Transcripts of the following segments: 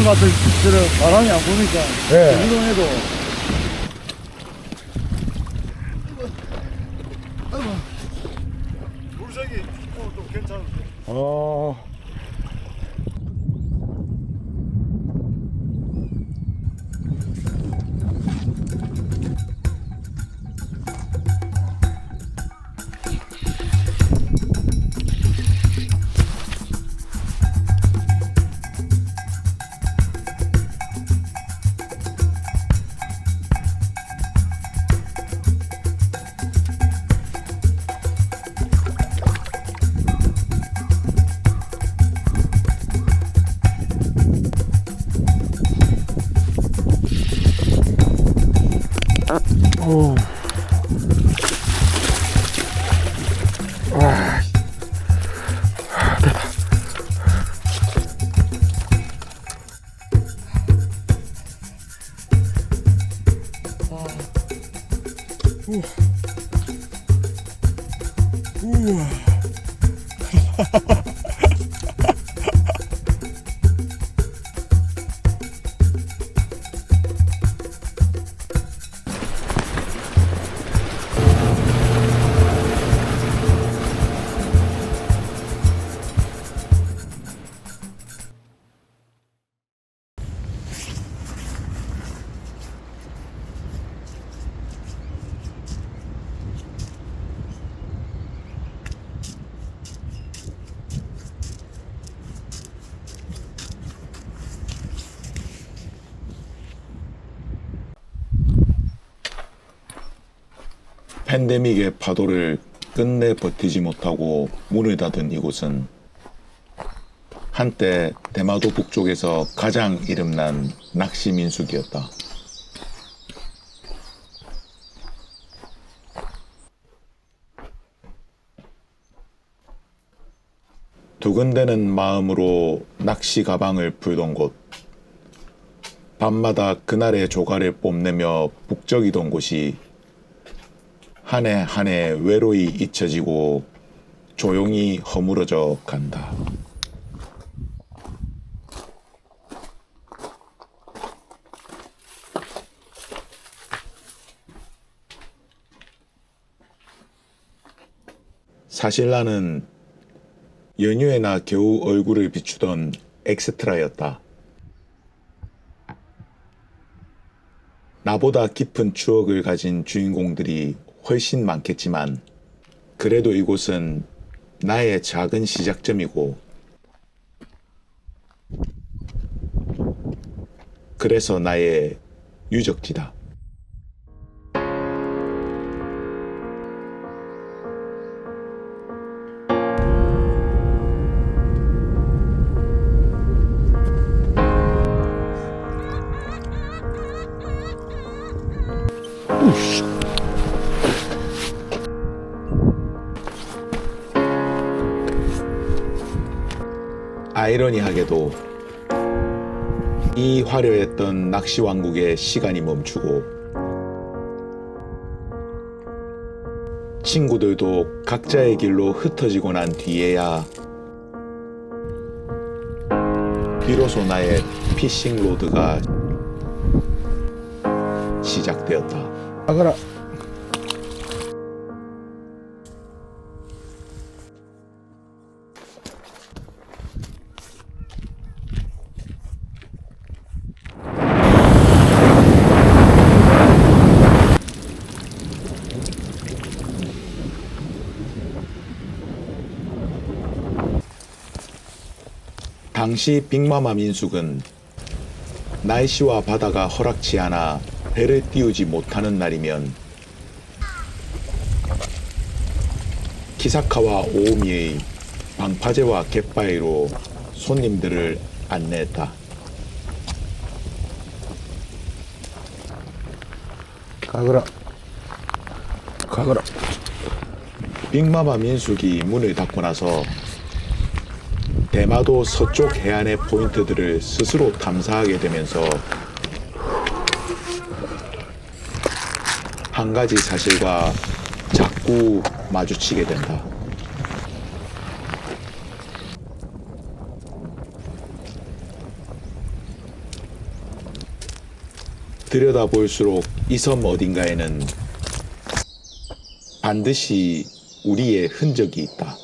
같은 저런 바람이 안 부니까 네. 운동해도 물색이 좀 괜찮은데. 오. 와. 됐다. 우와. 팬데믹의 파도를 끝내 버티지 못하고 문을 닫은 이곳은 한때 대마도 북쪽에서 가장 이름난 낚시 민숙이었다. 두근대는 마음으로 낚시 가방을 풀던 곳, 밤마다 그날의 조가를 뽐내며 북적이던 곳이 한 해 한 해 외로이 잊혀지고 조용히 허물어져 간다. 사실 나는 연휴에나 겨우 얼굴을 비추던 엑스트라였다. 나보다 깊은 추억을 가진 주인공들이 훨씬 많겠지만 그래도 이곳은 나의 작은 시작점이고 그래서 나의 유적지다. 아이러니하게도 이 화려했던 낚시왕국의 시간이 멈추고 친구들도 각자의 길로 흩어지고 난 뒤에야 비로소 나의 피싱 로드가 시작되었다. 아가라. 당시 빅마마 민숙은 날씨와 바다가 허락치 않아 배를 띄우지 못하는 날이면 키사카와 오미의 방파제와 갯바위로 손님들을 안내했다. 가거라. 가거라. 빅마마 민숙이 문을 닫고 나서 대마도 서쪽 해안의 포인트들을 스스로 탐사하게 되면서 한 가지 사실과 자꾸 마주치게 된다. 들여다볼수록 이 섬 어딘가에는 반드시 우리의 흔적이 있다.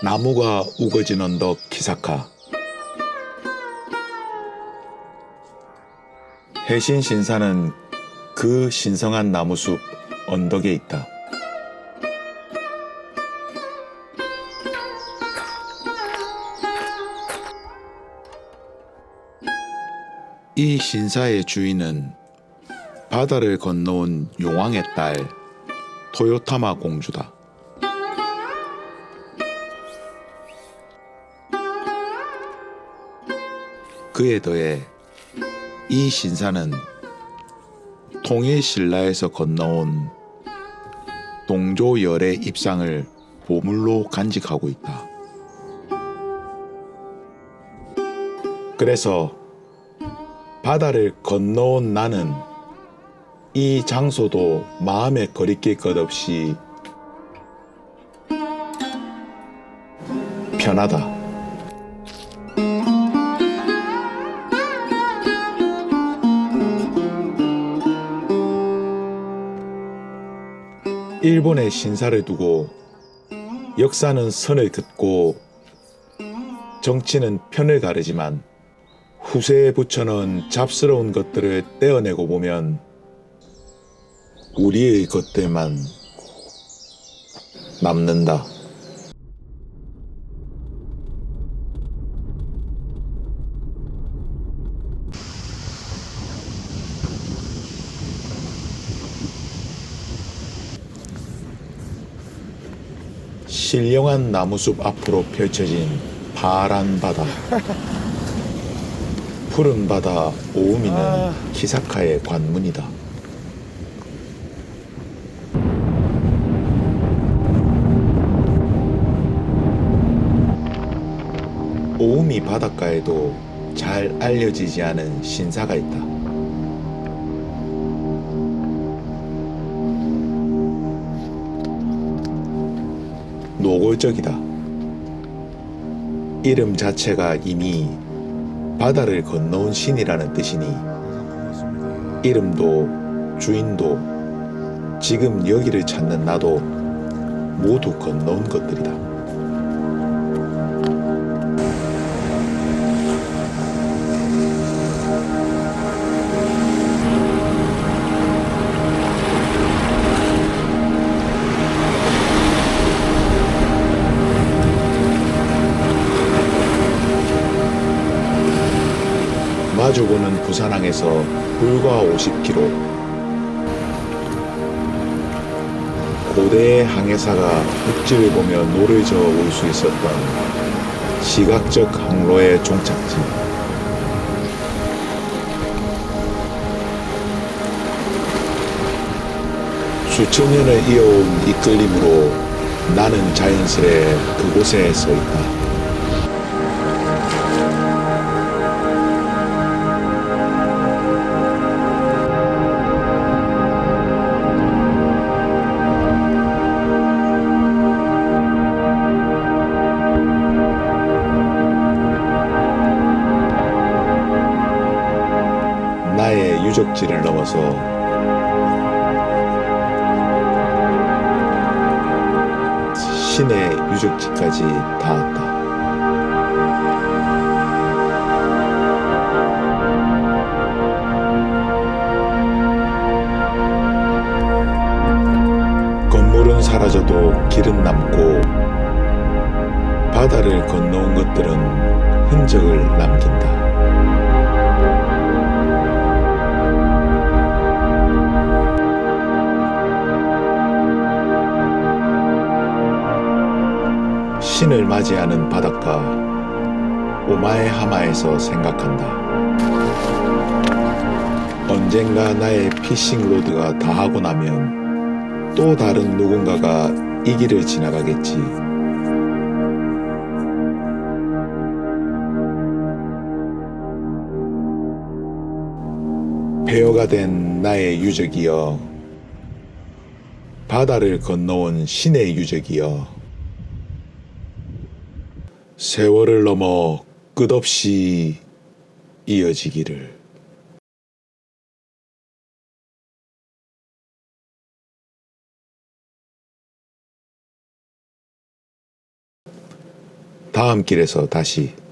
나무가 우거진 언덕 키사카. 해신 신사는 그 신성한 나무숲 언덕에 있다. 이 신사의 주인은 바다를 건너온 용왕의 딸 토요타마 공주다. 그에 더해 이 신사는 통일 신라에서 건너온 동조열의 입상을 보물로 간직하고 있다. 그래서 바다를 건너온 나는 이 장소도 마음에 거리낄 것 없이 편하다. 일본의 신사를 두고 역사는 선을 긋고 정치는 편을 가르지만 후세에 붙여넣은 잡스러운 것들을 떼어내고 보면 우리의 것들만 남는다. 신령한 나무숲 앞으로 펼쳐진 파란 바다. 푸른 바다 오우미는 키사카의 관문이다. 오우미 바닷가에도 잘 알려지지 않은 신사가 있다. 노골적이다. 이름 자체가 이미 바다를 건너온 신이라는 뜻이니 이름도 주인도 지금 여기를 찾는 나도 모두 건너온 것들이다. 마주보는 부산항에서 불과 50km. 고대의 항해사가 육지를 보며 노를 저어 올 수 있었던 시각적 항로의 종착지. 수천 년을 이어온 이끌림으로 나는 자연스레 그곳에 서 있다. 나의 유적지를 넘어서 신의 유적지까지 닿았다. 건물은 사라져도 길은 남고 바다를 건너온 것들은 흔적을 남긴다. 신을 맞이하는 바닷가 오마에하마에서 생각한다. 언젠가 나의 피싱 로드가 다하고 나면 또 다른 누군가가 이 길을 지나가겠지. 폐허가 된 나의 유적이여, 바다를 건너온 신의 유적이여, 세월을 넘어 끝없이 이어지기를. 다음 길에서 다시